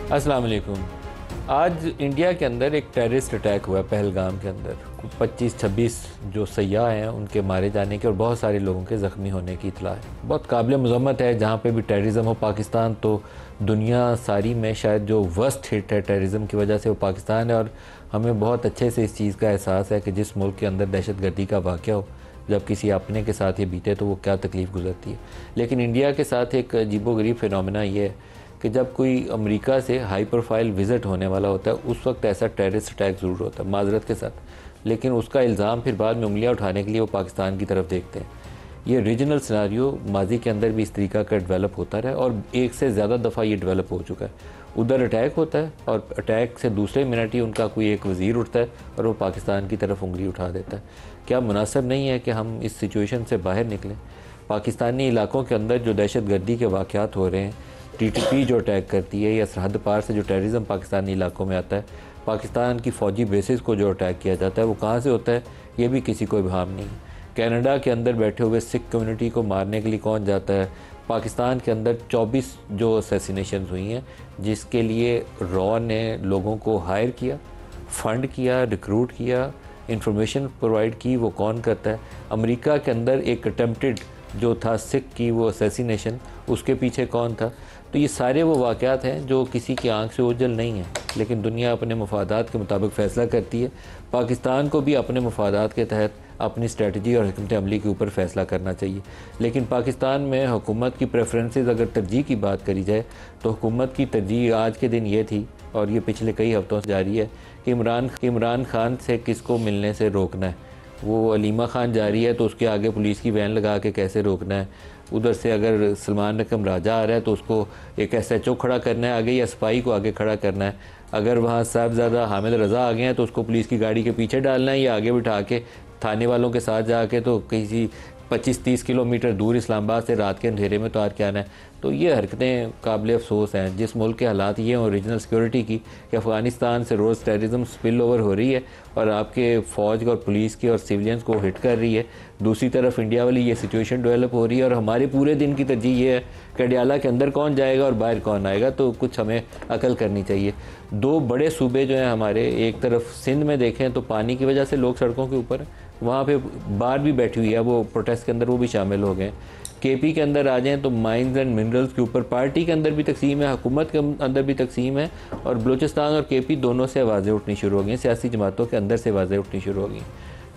अस्सलाम वालेकुम। आज इंडिया के अंदर एक टेररिस्ट अटैक हुआ है पहलगाम के अंदर। 25-26 जो सयाह हैं उनके मारे जाने के और बहुत सारे लोगों के ज़ख्मी होने की इतला है। बहुत काबिल मज़म्मत है, जहाँ पे भी टेररिज्म हो। पाकिस्तान तो दुनिया सारी में शायद जो वर्स्ट हिट है टेररिज्म की वजह से वो पाकिस्तान है, और हमें बहुत अच्छे से इस चीज़ का एहसास है कि जिस मुल्क के अंदर दहशतगर्दी का वाक़या हो, जब किसी अपने के साथ ये बीते तो वो क्या तकलीफ़ गुजरती है। लेकिन इंडिया के साथ एक अजीबोगरीब फिनोमेना ये है कि जब कोई अमेरिका से हाई प्रोफाइल विज़िट होने वाला होता है उस वक्त ऐसा टेररिस्ट अटैक ज़रूर होता है माजरत के साथ, लेकिन उसका इल्ज़ाम फिर बाद में उंगलियां उठाने के लिए वो पाकिस्तान की तरफ देखते हैं। ये रीजनल सिनारियो माजी के अंदर भी इस तरीका का डेवलप होता रहा और एक से ज़्यादा दफ़ा ये डेवलप हो चुका है। उधर अटैक होता है और अटैक से दूसरे मिनट ही उनका कोई एक वज़ीर उठता है और वो पाकिस्तान की तरफ उंगली उठा देता है। क्या मुनासिब नहीं है कि हम इस सिचुएशन से बाहर निकलें? पाकिस्तानी इलाकों के अंदर जो दहशतगर्दी के वाक़यात हो रहे हैं, TTP जो अटैक करती है, या सरहद पार से जो टेररिज्म पाकिस्तानी इलाकों में आता है, पाकिस्तान की फ़ौजी बेसिस को जो अटैक किया जाता है, वो कहाँ से होता है ये भी किसी को इब्हाम नहीं है। कनाडा के अंदर बैठे हुए सिख कम्युनिटी को मारने के लिए कौन जाता है? पाकिस्तान के अंदर 24 जो असैसिनेशन हुई हैं, जिसके लिए रॉ ने लोगों को हायर किया, फ़ंड किया, रिक्रूट किया, इंफॉर्मेशन प्रोवाइड की, वो कौन करता है? अमेरिका के अंदर एक अटेम्प्टेड जो था सिख की वो असैसिनेशन, उसके पीछे कौन था? तो ये सारे वो वाक़यात हैं जो किसी की आंख से ओझल नहीं है, लेकिन दुनिया अपने मफादात के मुताबिक फ़ैसला करती है। पाकिस्तान को भी अपने मफादात के तहत अपनी स्ट्रेटजी और हिकमत अमली के ऊपर फ़ैसला करना चाहिए। लेकिन पाकिस्तान में हुकूमत की प्रेफरेंसेस अगर तरजीह की बात करी जाए तो हुकूमत की तरजीह आज के दिन ये थी, और ये पिछले कई हफ्तों से जारी है, कि इमरान खान से किसको मिलने से रोकना है। वो अलीमा खान जा रही है तो उसके आगे पुलिस की वैन लगा के कैसे रोकना है। उधर से अगर सलमान रकम राजा आ रहा है तो उसको एक SHO खड़ा करना है आगे, या सिपाही को आगे खड़ा करना है। अगर वहाँ साहबजादा हामिद रज़ा आ गए हैं तो उसको पुलिस की गाड़ी के पीछे डालना है, या आगे बिठा के थाने वालों के साथ जाके तो किसी 25-30 किलोमीटर दूर इस्लामाबाद से रात के अंधेरे में उतार के आना है। तो ये हरकतें काबिल अफसोस हैं। जिस मुल्क के हालात ये हैं रीजनल सिक्योरिटी की, कि अफ़गानिस्तान से रोज़ टेररिज्म स्पिल ओवर हो रही है और आपके फ़ौज और पुलिस की और सिविलियंस को हिट कर रही है, दूसरी तरफ इंडिया वाली ये सिचुएशन डेवलप हो रही है, और हमारे पूरे दिन की तरजीह ये है कि अडियाला के अंदर कौन जाएगा और बाहर कौन आएगा। तो कुछ हमें अकल करनी चाहिए। दो बड़े सूबे जो हैं हमारे, एक तरफ सिंध में देखें तो पानी की वजह से लोग सड़कों के ऊपर हैं, वहाँ पे बार भी बैठी हुई है, वो प्रोटेस्ट के अंदर वो भी शामिल हो गए। KP के अंदर आ जाएँ तो माइंस एंड मिनरल्स के ऊपर पार्टी के अंदर भी तकसीम है, हुकूमत के अंदर भी तकसीम है, और बलूचिस्तान और KP दोनों से आवाज़ें उठनी शुरू हो गई, सियासी जमातों के अंदर से आवाज़ें उठनी शुरू हो गई।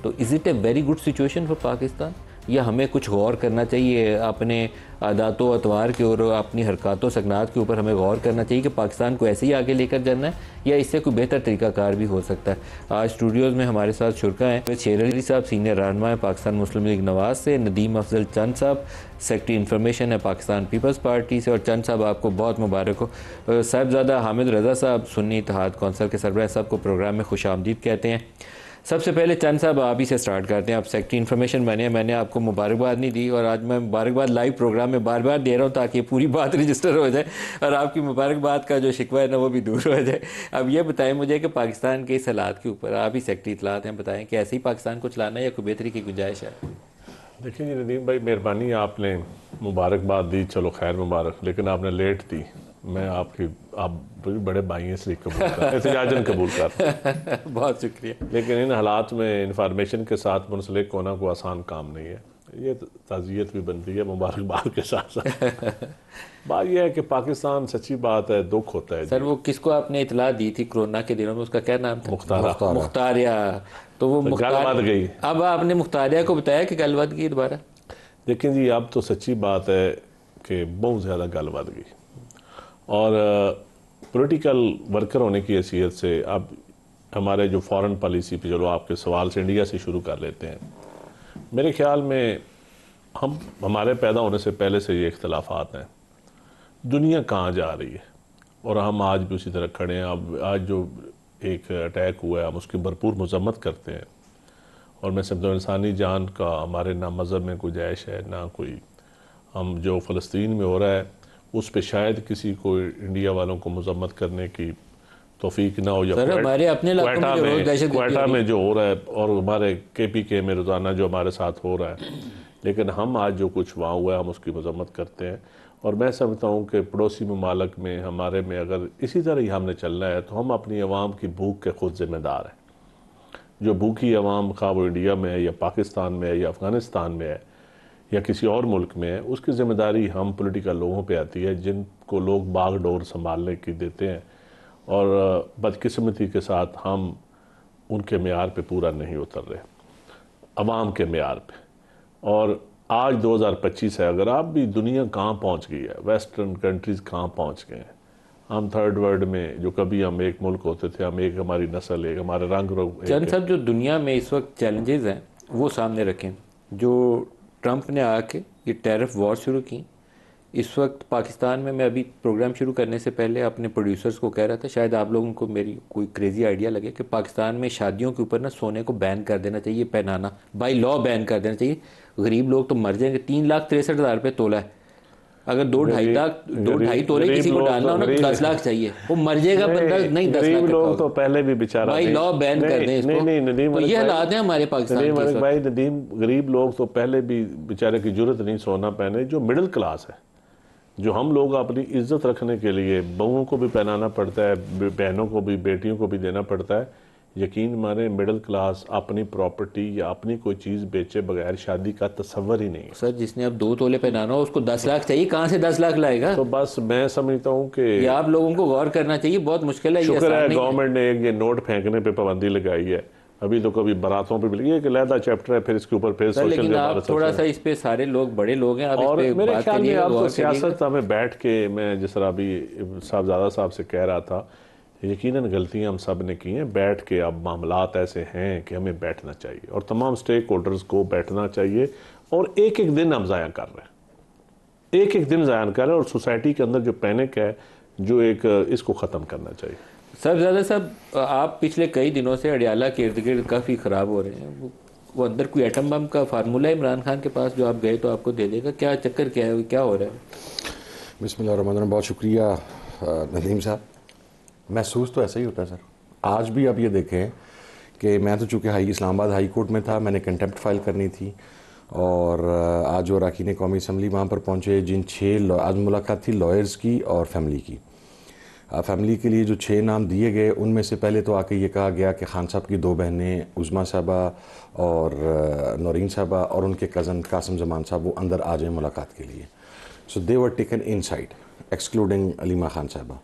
तो is it a very good situation for Pakistan, या हमें कुछ गौर करना चाहिए अपने आदात व अतवार के और अपनी हरकतों सकनात के ऊपर? हमें गौर करना चाहिए कि पाकिस्तान को ऐसे ही आगे लेकर जाना है, या इससे कोई बेहतर तरीक़ाकार भी हो सकता है। आज स्टूडियोज़ में हमारे साथ शुरका हैं शेर अली साहब, सीनियर रहनुमा है पाकिस्तान मुस्लिम लीग नवाज़ से, नदीम अफजल चंद साहब, सेक्रेटरी इन्फॉर्मेशन है पाकिस्तान पीपल्स पार्टी से, और चंद साहब आपको बहुत मुबारक हो। साहिबजादा हामिद रज़ा साहब, सुन्नी इत्तेहाद कौंसिल के सरबराह साहब को प्रोग्राम में खुशामदीद कहते हैं। सबसे पहले चंद साहब आप ही से स्टार्ट करते हैं। आप सेक्रेटरी इन्फॉर्मेशन बने, मैंने आपको मुबारकबाद नहीं दी, और आज मैं मुबारकबाद लाइव प्रोग्राम में बार बार दे रहा हूँ ताकि पूरी बात रजिस्टर हो जाए और आपकी मुबारकबाद का जो शिकवा है ना वो भी दूर हो जाए। अब ये बताएं मुझे कि पाकिस्तान के इस हालात के ऊपर आप ही सेक्रेटरी इत्तलात हैं, बताएं कि ऐसे ही पाकिस्तान को चलाना है या कोई बेहतरी की गुंजाइश है? देखिए जी नदीम भाई, मेहरबानी, आपने मुबारकबाद दी, चलो खैर मुबारक, लेकिन आपने लेट दी। मैं आप बड़े भाई हैं इसलिए कबूल कर, एहतिजाजन कबूल कर बहुत शुक्रिया। लेकिन इन हालात में इंफॉर्मेशन के साथ मुंसलिक होना को आसान काम नहीं है, ये ताज़ियत भी बनती है मुबारकबाद के साथ साथ। बात यह है कि पाकिस्तान, सच्ची बात है, दुख होता है। सर वो किसको आपने इतला दी थी कोरोना के दिनों में, उसका क्या नाम था? मुख्तारिया। तो वो गलबात गई। अब आपने मुख्तारिया को बताया कि गलबात गई दोबारा? देखें जी, अब तो सच्ची बात है कि बहुत ज़्यादा गलबात गई, और पॉलिटिकल वर्कर होने की हैसियत से अब हमारे जो फॉरेन पॉलिसी पे, चलो आपके सवाल से इंडिया से शुरू कर लेते हैं। मेरे ख्याल में हमारे पैदा होने से पहले से ये इख्तलाफात हैं। दुनिया कहाँ जा रही है और हम आज भी उसी तरह खड़े हैं। अब आज जो एक अटैक हुआ है हम उसकी भरपूर मजम्मत करते हैं, और मैं समझता हूँ इंसानी जान का हमारे ना मज़हब में कोई जायश है ना कोई। हम जो फ़लस्तीन में हो रहा है उस पे शायद किसी को इंडिया वालों को मजम्मत करने की तौफीक ना हो, या क्वेटा में जो हो रहा है और हमारे KPK में रोज़ाना जो हमारे साथ हो रहा है। लेकिन हम आज जो कुछ वहाँ हुआ है हम उसकी मजम्मत करते हैं, और मैं समझता हूँ कि पड़ोसी ममालिक में हमारे में अगर इसी तरह ही हमने चलना है तो हम अपनी आवाम की भूख के खुद ज़िम्मेदार हैं। जो भूखी आवाम खा वो इंडिया में है या पाकिस्तान में है या अफ़गानिस्तान में है या किसी और मुल्क में है, उसकी ज़िम्मेदारी हम पॉलिटिकल लोगों पे आती है जिनको लोग बागडोर संभालने की देते हैं, और बदकिस्मती के साथ हम उनके मेयार पे पूरा नहीं उतर रहे, अवाम के मेयार पे। और आज 2025 है, अगर आप भी दुनिया कहाँ पहुँच गई है, वेस्टर्न कंट्रीज़ कहाँ पहुँच गए हैं। हम थर्ड वर्ल्ड में जो कभी हम एक मुल्क होते थे, हम एक हमारी नस्ल, एक हमारे रंग रूप, चंद साहब जो दुनिया में इस वक्त चैलेंजेस हैं वो सामने रखें। जो ट्रंप ने आके ये टैरिफ वॉर शुरू की, इस वक्त पाकिस्तान में मैं अभी प्रोग्राम शुरू करने से पहले अपने प्रोड्यूसर्स को कह रहा था, शायद आप लोगों को मेरी कोई क्रेजी आइडिया लगे, कि पाकिस्तान में शादियों के ऊपर ना सोने को बैन कर देना चाहिए, पहनाना बाई लॉ बैन कर देना चाहिए। गरीब लोग तो मर जाएंगे। 3,63,000 रुपये तोला है। अगर 2-2.5 तोले किसी को डालना हो ना तो 10 लाख चाहिए, वो मर जाएगा बंदा। नहीं 10 लाख लोग तो पहले भी बेचारा भाई लॉ बैन कर दें इसको। तो ये हालात है हमारे पाकिस्तान के। भाई नदीम, गरीब लोग तो पहले भी बेचारे की जरूरत नहीं सोना पहने। जो मिडिल क्लास है, जो हम लोग अपनी इज्जत रखने के लिए बहुओं को भी पहनाना पड़ता है, बहनों को भी, बेटियों को भी देना पड़ता है, यकीन माने मिडिल क्लास अपनी प्रॉपर्टी या अपनी कोई चीज़ बेचे बगैर शादी का तस्वर ही नहीं है। सर जिसने अब 2 तोले पहनाना हो उसको 10 लाख चाहिए, कहाँ से 10 लाख लाएगा? तो बस मैं समझता हूँ कि आप लोगों को गौर करना चाहिए, बहुत मुश्किल है। शुक्र है गवर्नमेंट ने एक ये नोट फेंकने पे पाबंदी लगाई है। अभी तो कभी बारातों पे भी लगी है कि लहदा चैप्टर है, फिर इसके ऊपर फिर सोशल। लेकिन आप थोड़ा सा इस पे सारे लोग बड़े लोग हैं, आप और इस पे मेरे बात ख्याल में आप तो करिएगा। सियासत हमें बैठ के, मैं जिस तरह अभी साहबजादा साहब से कह रहा था, यकीनन गलतियां हम सब ने की हैं। बैठ के अब मामलात ऐसे हैं कि हमें बैठना चाहिए और तमाम स्टेक होल्डर्स को बैठना चाहिए। और एक एक दिन हम ज़ाया कर रहे हैं, एक एक दिन ज़ाया कर रहे हैं, और सोसाइटी के अंदर जो पैनिक है, जो एक, इसको ख़त्म करना चाहिए। साहबजादा साहब, आप पिछले कई दिनों से अडियाला के इर्द गिर्द काफ़ी ख़राब हो रहे हैं। वो अंदर कोई एटम बम का फार्मूला है इमरान खान के पास, जो आप गए तो आपको दे देगा? क्या चक्कर क्या है, क्या हो रहा है? बिस्मिल्लाहिर्रहमानिर्रहीम। बहुत शुक्रिया नदीम साहब। महसूस तो ऐसा ही होता है सर। आज भी आप ये देखें कि मैं तो चूँकि इस्लामाबाद हाई कोर्ट में था, मैंने कंटेम्प्ट फाइल करनी थी, और आज जो अरकान कौमी असम्बली वहाँ पर पहुँचे, जिन 6 आज मुलाकात थी लॉयर्स की और फैमिली की। फैमिली के लिए जो 6 नाम दिए गए, उनमें से पहले तो आके ये कहा गया कि खान साहब की 2 बहनें उज़मा साहबा और नौरीन साहबा और उनके कज़न कासिम जमान साहब वो अंदर आ जाएँ मुलाकात के लिए। So they were taken inside excluding Aleema Khan साहबा।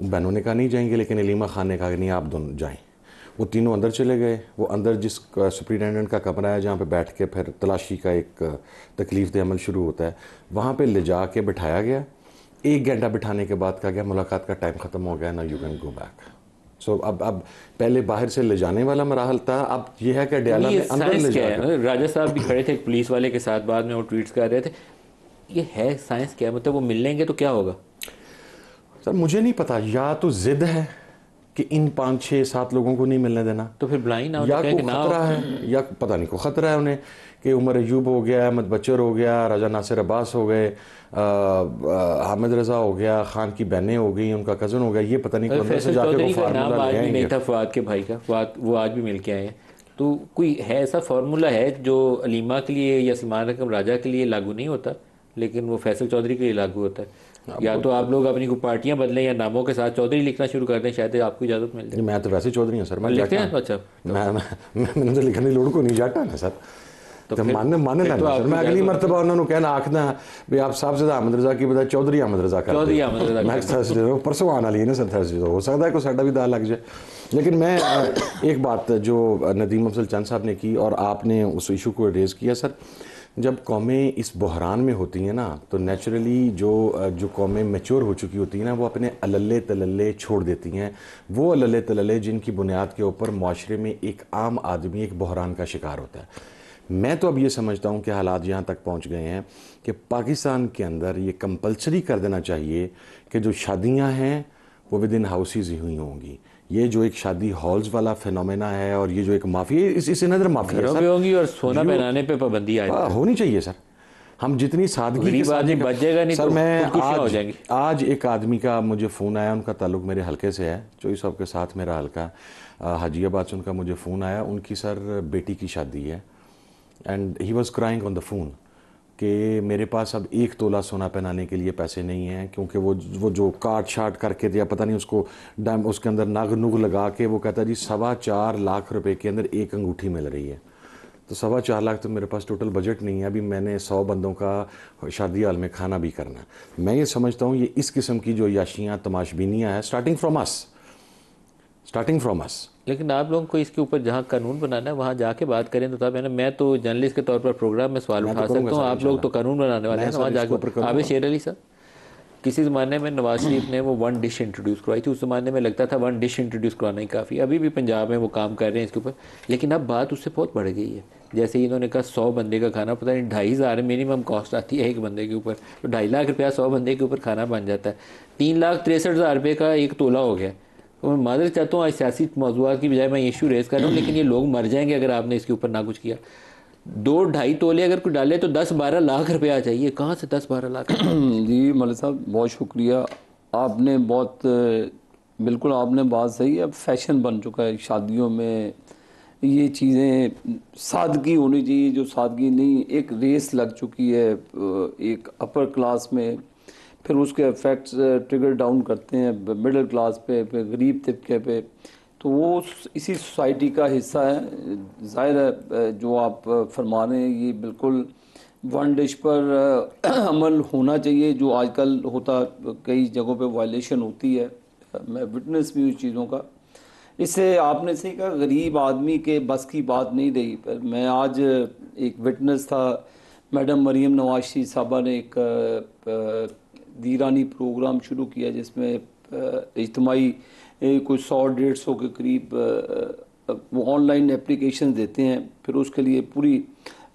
बहनों ने कहा नहीं जाएंगे, लेकिन अलीमा खान ने कहा कि नहीं आप दोनों जाएं। वो तीनों अंदर चले गए। वो अंदर जिस सुप्रिटेंडेंट का कमरा है जहाँ पे बैठ के फिर तलाशी का एक तकलीफ दे अमल शुरू होता है, वहाँ पे ले जा के बिठाया गया। 1 घंटा बिठाने के बाद कहा गया मुलाकात का टाइम ख़त्म हो गया, ना यू कैन गो बैक। सो अब पहले बाहर से ले जाने वाला मराहल था, अब ये है कि अडियाला में अंदर ले जाए। राजा साहब भी खड़े थे पुलिस वाले के साथ, बाद में वो ट्वीट्स कर रहे थे। ये है साइंस क्या? मतलब वो मिल लेंगे तो क्या होगा? सर मुझे नहीं पता, या तो जिद है कि इन 5, 6, 7 लोगों को नहीं मिलने देना, तो फिर ब्लाइंड या कोई खतरा है, या पता नहीं को खतरा है उन्हें कि उमर अयूब हो गया, अहमद बचर हो गया, राजा नासिर अब्बास हो गए, हामिद रजा हो गया, खान की बहनें हो गई, उनका कज़न हो गया, ये पता नहीं कौन से जाके वो फार्मूला ले आएंगे। नहीं था फवाद के भाई का, फवाद वो आज भी मिल के आए हैं। तो कोई है ऐसा फार्मूला है जो अलीमा के लिए या सलमान रकम राजा के लिए लागू नहीं होता, लेकिन वो फैसल चौधरी के लिए लागू होता है? या तो आप लोग अपनी पार्टियां बदलें या नामों के साथ चौधरी लिखना शुरू कर दें, शायद आपको इजाज़त मिल जाए। मैं तो वैसे चौधरी हूँ सर, मैं लिखते हैं। अच्छा, मैंने तो लिखने लोड़ को नहीं जाता ना सर, तो मानने ना सर। मैं अगली मरतबा उन्होंने कहना आखना भाई आप साहब से अहमद रजा की बजाय चौधरी अहमद रजा कर, चौधरी अहमद रजा नेक्स्ट थर्सडे परसों आना लिए ना सर, थर्सडे तो हो सकता है कोई साडा भी दाल लग जाए। लेकिन मैं एक बात जो नदीम अफजल चंद साहब ने की और आपने उस इशू को रेज़ किया सर, जब कौमें इस बहरान में होती हैं ना, तो नेचुरली जो कौमें मैच्योर हो चुकी होती हैं ना, वो अपने अलल्ले तलल्ले छोड़ देती हैं। वो अलल्ले तलल्ले जिनकी बुनियाद के ऊपर माशरे में एक आम आदमी एक बहरान का शिकार होता है। मैं तो अब ये समझता हूँ कि हालात यहाँ तक पहुँच गए हैं कि पाकिस्तान के अंदर ये कंपल्सरी कर देना चाहिए कि जो शादियाँ हैं वो विद इन हाउसेज ही हुई होंगी। ये जो एक शादी हॉल्स वाला फिनोमेना है और ये जो एक माफिया, इसी नजर माफिया होंगी और सोना पहनाने पे पाबंदी होनी चाहिए सर। हम जितनी सादगी के साथ बचेगा नहीं सर, तो मैं आज एक आदमी का मुझे फ़ोन आया, उनका ताल्लुक मेरे हल्के से है, चोई साहब के साथ मेरा हल्का हाजियाबाद से उनका मुझे फ़ोन आया। उनकी सर बेटी की शादी है and he was crying on the phone. कि मेरे पास अब 1 तोला सोना पहनाने के लिए पैसे नहीं हैं, क्योंकि वो जो काट शाट करके या पता नहीं उसको उसके अंदर नग नुग लगा के वो कहता है जी 4.25 लाख रुपए के अंदर एक अंगूठी मिल रही है। तो 4.25 लाख तो मेरे पास टोटल बजट नहीं है, अभी मैंने 100 बंदों का शादी हाल में खाना भी करना है। मैं ये समझता हूँ ये इस किस्म की जो याशियाँ तमाशबीनियाँ हैं स्टार्टिंग फ्रॉम अस। लेकिन आप लोगों को इसके ऊपर जहाँ कानून बनाना है वहाँ जाके बात करें तो तब है ना। मैं तो जर्नलिस्ट के तौर पर प्रोग्राम में सवाल उठा सकता हूँ, आप लोग तो कानून बनाने वाले हैं, वहाँ जाके। आबिद शेर अली साहब, किसी ज़माने में नवाज शरीफ ने वो 1 डिश इंट्रोड्यूस करवाई थी, उस ज़माने में लगता था 1 डिश इंट्रोड्यूस करवाना ही काफ़ी। अभी भी पंजाब में वो काम कर रहे हैं इसके ऊपर, लेकिन अब बात उससे बहुत बढ़ गई है। जैसे इन्होंने कहा 100 बंदे का खाना, पता नहीं 2,500 मिनिमम कॉस्ट आती है एक बंदे के ऊपर, तो 2.5 लाख रुपया 100 बंदे के ऊपर खाना बन जाता है। 3,63,000 रुपये का 1 तोला हो गया। तो मैं मादर चाहता हूँ, सियासी मौजूद की बजाय मैं इशू रेज़ कर रहा हूँ, लेकिन ये लोग मर जाएंगे अगर आपने इसके ऊपर ना कुछ किया। 2-2.5 तोले अगर कोई डाले तो 10-12 लाख रुपया चाहिए, कहाँ से 10-12 लाख? जी मलिक साहब बहुत शुक्रिया, आपने बहुत बिल्कुल आपने बात सही है। अब फैशन बन चुका है शादियों में ये चीज़ें, सादगी होनी चाहिए जो सादगी नहीं, एक रेस लग चुकी है एक अपर क्लास में, फिर उसके इफेक्ट्स ट्रिगर डाउन करते हैं मिडिल क्लास पे, फिर गरीब तबके पे। तो वो इसी सोसाइटी का हिस्सा है। ज़ाहिर है जो आप फरमा रहे हैं ये बिल्कुल 1 डिश पर अमल होना चाहिए, जो आजकल होता कई जगहों पे वायलेशन होती है, मैं विटनेस भी उस चीज़ों का। इससे आपने सही कहा गरीब आदमी के बस की बात नहीं रही। पर मैं आज एक विटनेस था, मैडम मरीम नवाज शरीफ साहबा ने एक दीरानी प्रोग्राम शुरू किया जिसमें इज्तिमाई कुछ 100-150 के करीब वो ऑनलाइन एप्लीकेशन देते हैं, फिर उसके लिए पूरी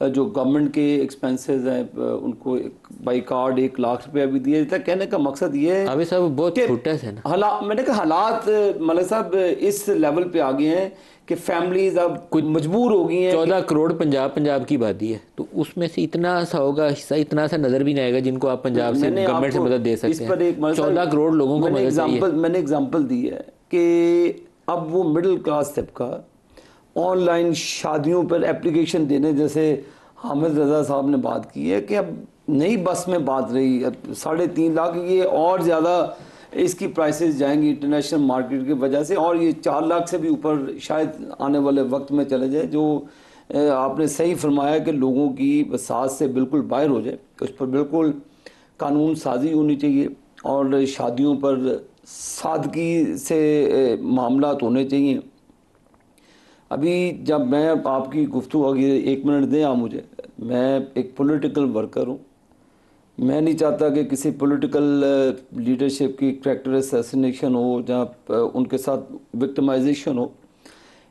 जो गवर्नमेंट के एक्सपेंसेस हैं उनको बाई कार्ड 1 लाख रुपया भी दिया जाता है। कहने का मकसद ये है अभी साहब बहुत छोटा है ना हालात, मैंने कहा हालात मलिक साहब इस लेवल पे आ गए हैं कि फैमिलीज अब कुछ मजबूर हो गई हैं। 14 करोड़ पंजाब की आबादी है, तो उसमें से इतना सा होगा हिस्सा, इतना सा नजर भी नहीं आएगा जिनको आप पंजाब से गवर्नमेंट से मदद दे सकते हैं। 14 करोड़ लोगों को मदद चाहिए। मैंने एग्जांपल दी है कि अब वो मिडिल क्लास तबका ऑनलाइन शादियों पर एप्लीकेशन देने, जैसे हामिद रजा साहब ने बात की है कि अब नई बस में बात रही, अब 3.5 लाख ये और ज़्यादा इसकी प्राइसेस जाएंगी इंटरनेशनल मार्केट की वजह से, और ये 4 लाख से भी ऊपर शायद आने वाले वक्त में चले जाए। जो आपने सही फरमाया कि लोगों की वसात से बिल्कुल बाहर हो जाए, उस पर बिल्कुल कानून साजी होनी चाहिए और शादियों पर सादगी से मामलात होने चाहिए। अभी जब मैं आपकी गुफ्तगू होगी, 1 मिनट दें आप मुझे, मैं एक पॉलिटिकल वर्कर हूँ, मैं नहीं चाहता कि किसी पॉलिटिकल लीडरशिप की कैरेक्टर असैसिनेशन हो, जहाँ उनके साथ विक्टिमाइजेशन हो।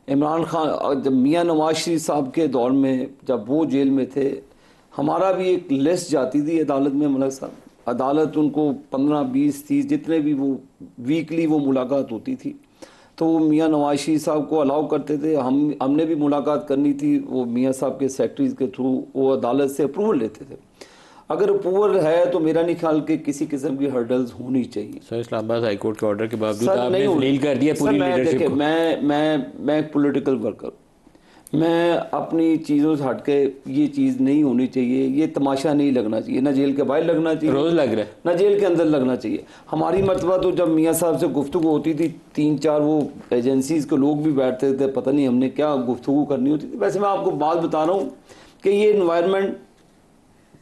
इमरान खान जब मियाँ नवाज शरीफ साहब के दौर में जब वो जेल में थे, हमारा भी एक लिस्ट जाती थी अदालत में मलिक साहब, अदालत उनको 15, 20, 30 जितने भी वो वीकली वो मुलाकात होती थी, तो वो मियाँ नवाज शरीफ साहब को अलाउ करते थे। हमने भी मुलाकात करनी थी, वो मियाँ साहब के सेक्रेटरीज के थ्रू वो अदालत से अप्रूवल लेते थे। अगर अप्रूवल है तो मेरा नहीं ख्याल कि किसी किस्म की हर्डल्स होनी चाहिए। सर इस्लामाबाद हाई कोर्ट के ऑर्डर के बावजूद आपने लील कर दिया पूरी लीडरशिप को। मैं पॉलिटिकल वर्कर, मैं अपनी चीज़ों से हट के ये चीज़ नहीं होनी चाहिए, ये तमाशा नहीं लगना चाहिए, ना जेल के बाहर लगना चाहिए, रोज़ लग रहा है, ना जेल के अंदर लगना चाहिए। हमारी मर्तबा तो जब मियाँ साहब से गुफ्तगू होती थी, 3-4 वो एजेंसीज के लोग भी बैठते थे, पता नहीं हमने क्या गुफ्तगू करनी होती थी। वैसे मैं आपको बात बता रहा हूँ कि ये इन्वायरमेंट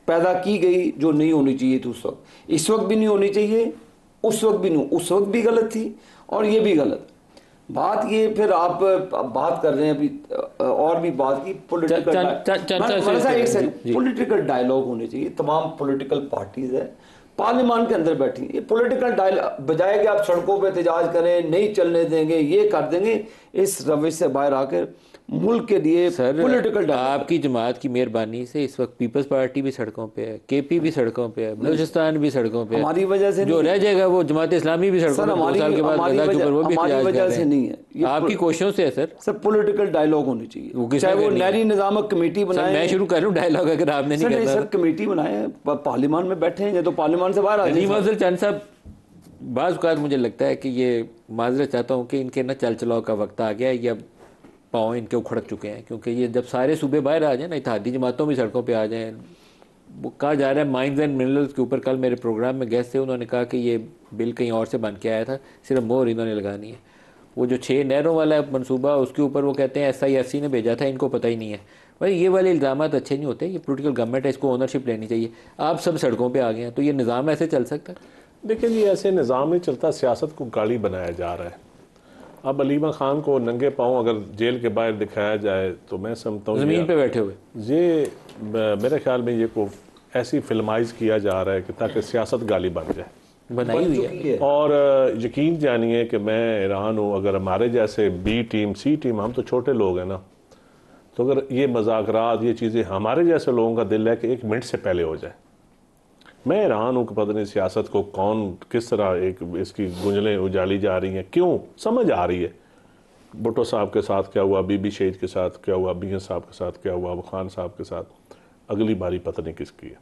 पैदा की गई जो नहीं होनी चाहिए थी उस वक्त, इस वक्त भी नहीं होनी चाहिए, उस वक्त भी नहीं, उस वक्त भी गलत थी और ये भी गलत। बात ये फिर आप बात कर रहे हैं अभी और भी बात की पॉलिटिकल डायलॉग होने चाहिए। तमाम पॉलिटिकल पार्टीज है पार्लियामान के अंदर बैठी, ये पॉलिटिकल डायलॉग बजाय कि आप सड़कों पे एहतजाज करें, नहीं चलने देंगे, ये कर देंगे, इस रविश से बाहर आकर मुल्क के लिए पॉलिटिकल आपकी जमात की मेहरबानी से इस वक्त पीपल्स पार्टी भी सड़कों पे है, केपी भी सड़कों पे है, बलूचिस्तान भी सड़कों पे है। हमारी वजह से जो रह जाएगा वो जमात इस्लामी भी सड़कों पे, 2 साल के बाद हमारी वजह से नहीं है, आपकी कोशिशों से है सर। पॉलिटिकल डायलॉग होनी चाहिए, चाहे वो नहरी निजामक कमेटी बनाए। मैं शुरू कर रहा हूँ डायलॉग, अगर आपने नहीं करना। सर कमेटी बनाए, पार्लियामान में बैठे हैं, तो पार्लियामान से बाहर आ जाए। चंद साहब, बाज़ औक़ात मुझे लगता है कि ये माजरत चाहता हूँ कि इनके ना चल चलाव का वक्त आ गया है, या पाँव इनके उखड़ चुके हैं, क्योंकि ये जब सारे सूबे बाहर आ जाए ना, इत्तेहादी जमातों भी सड़कों पे आ जाएं, वो कहा जा रहा है माइंस एंड मिनरल्स के ऊपर, कल मेरे प्रोग्राम में गेस्ट थे, उन्होंने कहा कि ये बिल कहीं और से बन के आया था, सिर्फ मोहर इन्होंने लगानी है। वो जो 6 नहरों वाला मनसूबा, उसके ऊपर वो कहते हैं SIFC ने भेजा था, इनको पता ही नहीं है। भाई ये वाले इल्ज़ाम अच्छे नहीं होते, ये पोलिटिकल गवर्नमेंट है, इसको ओनरशिप लेनी चाहिए। आप सब सड़कों पर आ गए हैं, तो ये निज़ाम ऐसे चल सकता है? देखिए जी, ऐसे निज़ाम नहीं चलता, सियासत को गाड़ी बनाया जा रहा है। अब अलीमा खान को नंगे पाँव अगर जेल के बाहर दिखाया जाए तो मैं समझता हूँ ज़मीन पे बैठे हुए, ये मेरे ख्याल में ये को ऐसी फिल्माइज किया जा रहा है कि ताकि सियासत गाली बन जाए, बनाई हुई है। और यकीन जानिए कि मैं हैरान हूँ, अगर हमारे जैसे B टीम C टीम, हम तो छोटे लोग हैं ना, तो अगर ये मजाकरात ये चीज़ें हमारे जैसे लोगों का दिल है कि 1 मिनट से पहले हो जाए, मैं हैरान हूँ कि पता नहीं सियासत को कौन किस तरह एक इसकी गुंजलें उजाली जा रही हैं, क्यों समझ आ रही है। भुट्टो साहब के साथ क्या हुआ, बीबी शहीद के साथ क्या हुआ, BN साहब के साथ क्या हुआ, खान साहब के साथ, अगली बारी पता नहीं किसकी है।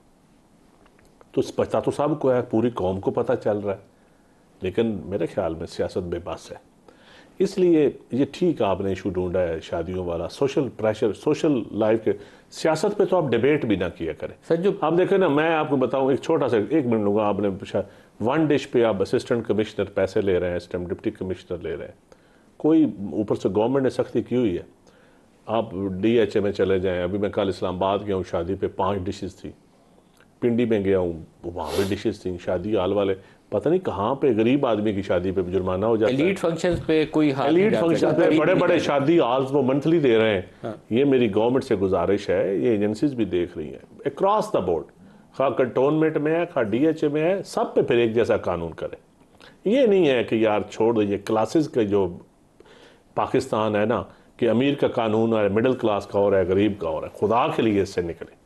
तो पता तो सबको है, पूरी कौम को पता चल रहा है, लेकिन मेरे ख्याल में सियासत बेबस है। इसलिए ये ठीक आपने इशू ढूंढा है शादियों वाला, सोशल प्रेशर, सोशल लाइफ के, सियासत पे तो आप डिबेट भी ना किया करें। सर जो आप देखें ना, मैं आपको बताऊं, एक छोटा सा 1 मिनट लूँगा, आपने पूछा 1 डिश पे आप असिस्टेंट कमिश्नर पैसे ले रहे हैं, असिस्टेंट डिप्टी कमिश्नर ले रहे हैं, कोई ऊपर से गवर्नमेंट ने सख्ती की हुई है। आप DHA में चले जाएँ, अभी मैं कल इस्लामाबाद गया हूँ शादी पे, 5 डिशेज़ थी। पिंडी में गया हूँ, वहाँ पे डिशेज़ थी, शादी हाल वाले पता नहीं कहाँ पे गरीब आदमी की शादी पे जुर्माना हो जाता है। एलीट फंक्शंस पे कोई हाथ नहीं एलीट डाल फंक्शन सकता, पे बड़े बड़े शादी हॉल्स वो मंथली दे रहे हैं। हाँ। ये मेरी गवर्नमेंट से गुजारिश है, ये एजेंसीज भी देख रही हैं अक्रॉस द बोर्ड, खा कंटोनमेंट में है, खा DHA में है, सब पे फिर एक जैसा कानून करे। ये नहीं है कि यार छोड़ दो, ये क्लासेस के जो पाकिस्तान है ना, कि अमीर का कानून है, मिडिल क्लास का और है, गरीब का और है, खुदा के लिए इससे निकले।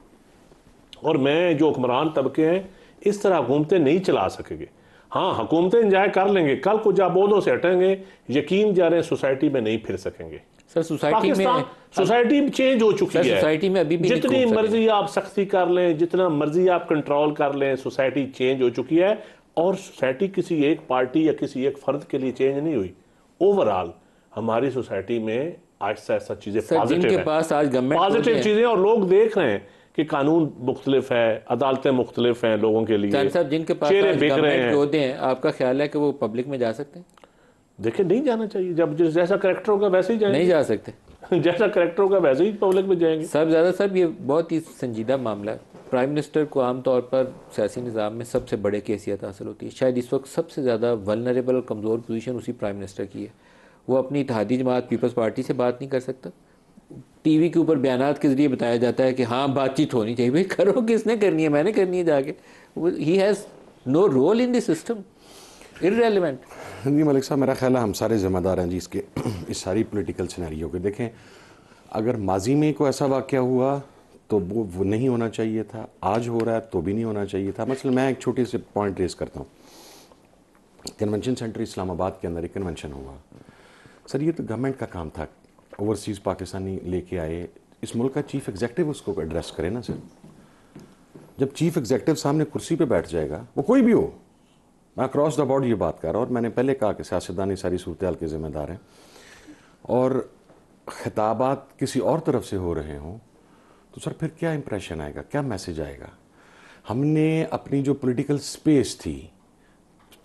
और मैं जो हुक्मरान तबके हैं इस तरह हुकूमतें नहीं चला सकेंगे। हाँ, हुकूमतें इंजॉय कर लेंगे, कल को जब ओहदों से हटेंगे, यकीन जा रहे हैं सोसाइटी में नहीं फिर सकेंगे। सर सोसाइटी में सोसाइटी चेंज हो चुकी है। सोसाइटी में अभी भी जितनी मर्जी आप सख्ती कर लें, जितना मर्जी आप कंट्रोल कर लें, सोसाइटी चेंज हो चुकी है। और सोसाइटी किसी एक पार्टी या किसी एक फर्द के लिए चेंज नहीं हुई, ओवरऑल हमारी सोसाइटी में ऐसा ऐसा चीजें पॉजिटिव चीजें, और लोग देख रहे हैं कि कानून मुख्तलिफ है, अदालतें मुख्तलिफ हैं लोगों के लिए, साहब जिनके पास चेहरे बिक रहे हैं। होते हैं, आपका ख्याल है कि वो पब्लिक में जा सकते हैं? देखिए, नहीं जाना चाहिए। जब जैसा करेक्टर होगा वैसे ही जाएंगे। नहीं जा सकते। जैसा करेक्टर होगा वैसे ही पब्लिक में जाएंगे। सब ये बहुत ही संजीदा मामला है। प्राइम मिनिस्टर को आमतौर पर सियासी निज़ाम में सबसे बड़े की हैसियत हासिल होती है। शायद इस वक्त सबसे ज़्यादा वल्नरेबल और कमज़ोर पोजीशन उसी प्राइम मिनिस्टर की है। वो अपनी इत्तेहादी जमात पीपल्स पार्टी से बात नहीं कर सकता। टीवी के ऊपर बयानात के जरिए बताया जाता है कि हाँ बातचीत होनी चाहिए। भाई करो, किसने करनी है? मैंने करनी है जाके। He has no role in this system, irrelevant. जी मलिक साहब, मेरा ख्याल है हम सारे ज़िम्मेदार हैं जी इसके इस सारी पॉलिटिकल सिनेरियो के। देखें, अगर माजी में कोई ऐसा वाक़या हुआ तो वो नहीं होना चाहिए था, आज हो रहा है तो भी नहीं होना चाहिए था। मतलब मैं एक छोटी सी पॉइंट रेस करता हूँ। कन्वेंशन सेंटर इस्लामाबाद के अंदर एक कन्वेंशन हुआ। सर ये तो गवर्नमेंट का काम था, ओवरसीज़ पाकिस्तानी लेके आए, इस मुल्क का चीफ एग्जीक्यूटिव उसको एड्रेस करे ना सर। जब चीफ एग्जीक्यूटिव सामने कुर्सी पे बैठ जाएगा, वो कोई भी हो, मैं अक्रॉस द बोर्ड ये बात कर रहा हूँ, और मैंने पहले कहा कि सियासतदान सारी सूरत हाल के ज़िम्मेदार हैं, और खिताबात किसी और तरफ से हो रहे हों तो सर फिर क्या इंप्रेशन आएगा, क्या मैसेज आएगा? हमने अपनी जो पॉलिटिकल स्पेस थी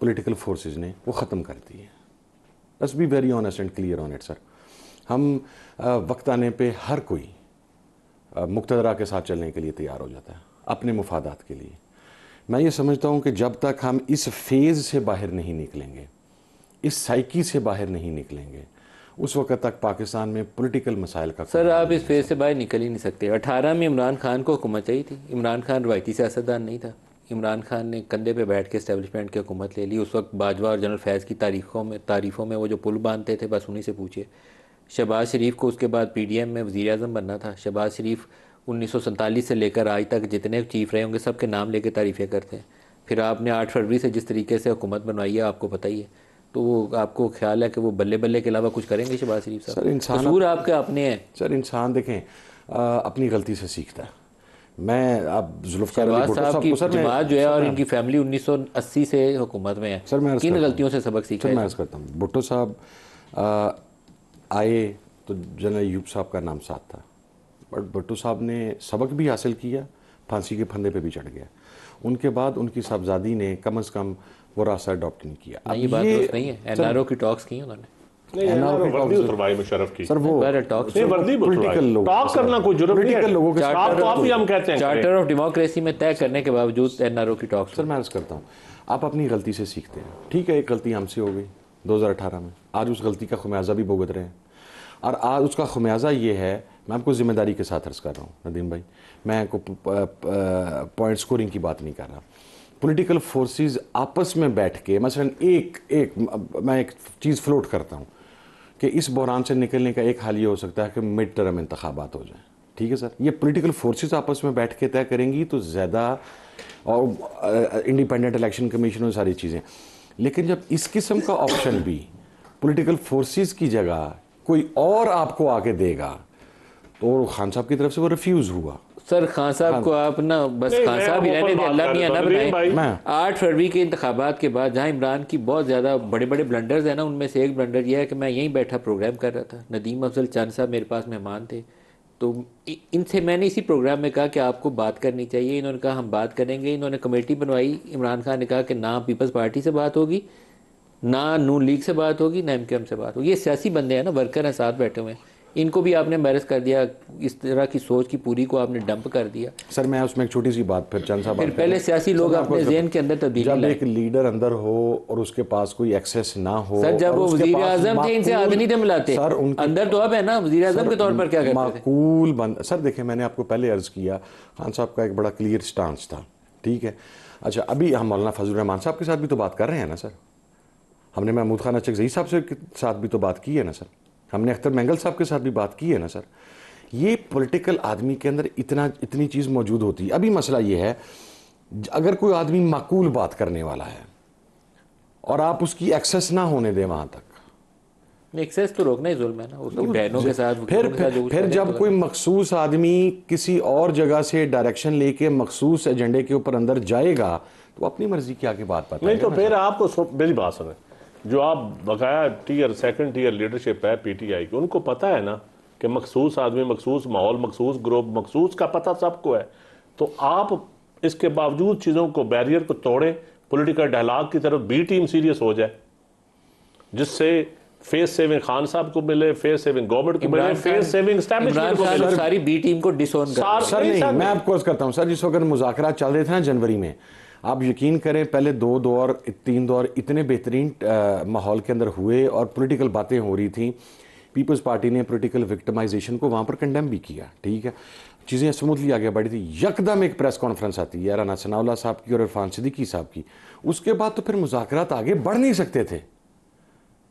पॉलिटिकल फोर्सेस ने वो ख़त्म कर दी है। Let's be very honest and clear on it sir. हम वक्त आने पे हर कोई मुक्तदरा के साथ चलने के लिए तैयार हो जाता है अपने मुफादात के लिए। मैं ये समझता हूँ कि जब तक हम इस फेज़ से बाहर नहीं निकलेंगे, इस साइकी से बाहर नहीं निकलेंगे, उस वक्त तक पाकिस्तान में पॉलिटिकल मसाइल का सर आप इस फेज़ से बाहर निकल ही नहीं सकते। 18 में इमरान खान को हुकूमत चाहिए थी। इमरान खान रवायती सियासतदान नहीं था। इमरान खान ने कंधे पे बैठ के इस्टेब्लिशमेंट की हुकूमत ले ली। उस वक्त बाजवा और जनरल फैज़ की तारीफ़ों में वो जो पुल बांधते थे, बस उन्हीं से पूछिए। शहबाज शरीफ को उसके बाद PDM में वज़ीर आज़म बनना था। शहबाज शरीफ 1947 से लेकर आज तक जितने चीफ रहे होंगे सब के नाम लेके तारीफ़ें करते हैं। फिर आपने 8 फरवरी से जिस तरीके से हुकूमत बनवाई है आपको पता ही है। तो वो आपको ख्याल है कि वो बल्ले बल्ले के अलावा कुछ करेंगे शहबाज शरीफ साहब? सर इंसान कसूर आपके अपने हैं सर। इंसान देखें अपनी गलती से सीखता है। मैं आप जुल्फ़िकार अली भुट्टो साहब की जमात जो है और इनकी फैमिली 1980 से हुकूमत में है सर, मैं किन गलतियों से सबक सीखा है? मैं अर्ज़ करता हूँ, भुट्टो साहब आए तो जनरल अयूब साहब का नाम साथ था, बट भुट्टो साहब ने सबक भी हासिल किया, फांसी के फंदे पे भी चढ़ गया। उनके बाद उनकी साहबजादी ने कम से कम वो रास्ता अडॉप्ट नहीं किया। अब ये बात दुरुस्त नहीं है, एनआरओ की टॉक्स की उन्होंने। नहीं, वर्दी उतरवाई मुशर्रफ की सर वो वर्दी पॉलिटिकल लोग टॉक करना कोई जरूरत नहीं है। लोगों के साथ तो आप भी हम कहते हैं चार्टर ऑफ डेमोक्रेसी में तय करने के बावजूद एनआरओ की टॉक्स। सर मैं अर्ज करता हूँ, आप अपनी गलती से सीखते हैं, ठीक है, एक गलती हमसे हो गई 2018 में, आज उस गलती का खुमियाजा भी भुगत रहे हैं और आज उसका खुमियाजा ये है, मैं आपको जिम्मेदारी के साथ अर्ज कर रहा हूँ नदीम भाई, मैं को पॉइंट स्कोरिंग की बात नहीं कर रहा। पॉलिटिकल फोर्सेस आपस में बैठ के मसलन मैं एक चीज़ फ्लोट करता हूँ कि इस बहरान से निकलने का एक हाल ये हो सकता है कि मिड टर्म इंतखाबात हो जाए, ठीक है सर, ये पॉलिटिकल फोर्सेस आपस में बैठ के तय करेंगी तो ज़्यादा, और इंडिपेंडेंट इलेक्शन कमीशन और सारी चीज़ें। लेकिन जब इस किस्म का ऑप्शन भी पॉलिटिकल फोर्सेस की जगह कोई और आपको आके देगा तो खान साहब की तरफ से वो रिफ्यूज़ हुआ। सर खान साहब को आप ना बस खान साहब ही रहने दें, अल्लाह मियां ना बनाए। 8 फरवरी के इंतखाबात के बाद जहां इमरान की बहुत ज़्यादा बड़े बड़े ब्लंडर्स हैं ना, उनमें से एक ब्लंडर यह है कि मैं यहीं बैठा प्रोग्राम कर रहा था, नदीम अफजल चंद साहब मेरे पास मेहमान थे, तो इनसे मैंने इसी प्रोग्राम में कहा कि आपको बात करनी चाहिए। इन्होंने कहा हम बात करेंगे। इन्होंने कमेटी बनवाई। इमरान खान ने कहा कि ना पीपल्स पार्टी से बात होगी, ना नून लीग से बात होगी, ना एमकेएम से बात होगी। ये सियासी बंदे हैं ना, वर्कर हैं, साथ बैठे हुए हैं, इनको भी आपने एम्बैरस कर दिया, इस तरह की सोच की पूरी को आपने डंप कर दिया। सर मैं उसमें एक छोटी सी बात फिर चंद साहब, फिर पहले सियासी लोग अपने ज़हन के अंदर तब्दीली जब एक लीडर अंदर हो और उसके पास कोई एक्सेस ना हो। सर जब वो वजीर आजम थे, इनसे हाथ नहीं थे मिलाते, सर अंदर तो अब है ना, वजीर आजम के तौर पर क्या करते थे? माकूल बंद। सर देखिए मैंने आपको पहले अर्ज किया, खान साहब का एक बड़ा क्लियर स्टांस था, ठीक है। अच्छा अभी हम मौलाना फजलुर रहमान साहब के साथ भी तो बात कर रहे हैं ना सर, हमने महमूद खान अचकज़ई साहब से साथ भी तो बात की है ना सर, हमने अख्तर मैंगल साहब के साथ भी बात की है ना सर। ये पॉलिटिकल आदमी के अंदर इतनी चीज़ मौजूद होती है। अभी मसला ये है, अगर कोई आदमी माकूल बात करने वाला है और आप उसकी एक्सेस ना होने दें वहाँ तक, एक्सेस तो रोकना ही जुल्म है ना, उसकी बहनों के साथ। फिर जब कोई मखसूस आदमी किसी और जगह से डायरेक्शन लेके मखसूस एजेंडे के ऊपर अंदर जाएगा तो अपनी मर्जी की आगे बात बताएगा। नहीं तो फिर आपको मेरी बात सुने, जो आप बकाया सेकंड टीयर लीडरशिप है पीटीआई की, उनको पता है ना कि मखसूस आदमी, मखसूस माहौल, मखसूस ग्रुप, मखसूस का पता सबको है, तो आप इसके बावजूद चीज़ों को, बैरियर को तोड़ें, पॉलिटिकल डायलॉग की तरफ बी टीम सीरियस हो जाए, जिससे फेस सेविंग खान साहब को मिले, फेस सेविंग गवर्नमेंट को मिले, फेस सेविंग एस्टैब्लिशमेंट को मिले। सारी बी टीम को डिसोन कर। सर नहीं, मैं आपको अर्ज करता हूँ सर, जिस वक्त मुज़ाकरा चल रहे थे ना जनवरी में, आप यकीन करें पहले 2 दौर 3 दौर इतने बेहतरीन माहौल के अंदर हुए और पॉलिटिकल बातें हो रही थी। पीपल्स पार्टी ने पॉलिटिकल विक्टिमाइजेशन को वहाँ पर कंडेम भी किया, ठीक है, चीज़ें स्मूथली आगे बढ़ी थी। यकदम एक प्रेस कॉन्फ्रेंस आती है राना सनाउल्लाह साहब की और इरफान सिद्दीकी साहब की, उसके बाद तो फिर मुज़ाकरात आगे बढ़ नहीं सकते थे।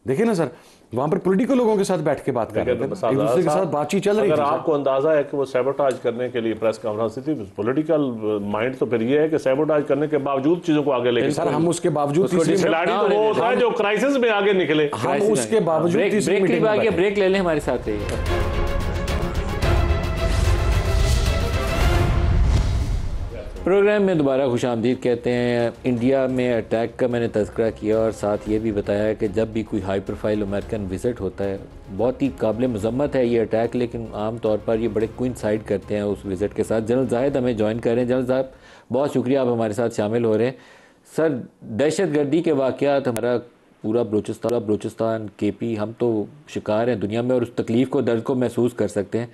देखिए ना सर, वहाँ पर पॉलिटिकल लोगों के साथ बैठ के बात कर रहे थे, एक दूसरे के साथ बातचीत चल रही थी। अगर आपको अंदाजा है कि वो सैबोटाज करने के लिए प्रेस कॉन्फ्रेंस थी, पॉलिटिकल माइंड तो फिर ये है कि सैबोटाज करने के बावजूद चीजों को आगे लेके, सर हम उसके बावजूद खिलाड़ी तो वो होता है जो क्राइसिस में आगे निकले, हम उसके बावजूद ब्रेक ले लें, हमारे साथ रहिए। प्रोग्राम में दोबारा खुशामदीद कहते हैं। इंडिया में अटैक का मैंने तज़किरा किया और साथ ये भी बताया कि जब भी कोई हाई प्रोफाइल अमेरिकन विज़िट होता है, बहुत ही काबिल मज़म्मत है ये अटैक, लेकिन आम तौर पर ये बड़े कोइंसाइड करते हैं उस विज़िट के साथ। जनरल जाहिद हमें ज्वाइन कर रहे हैं। जनरल साहब बहुत शुक्रिया, आप हमारे साथ शामिल हो रहे हैं। सर दहशत गर्दी के वाक़यात, हमारा पूरा बलूचिस्तान केपी, हम तो शिकार हैं दुनिया में और उस तकलीफ़ को, दर्द को महसूस कर सकते हैं।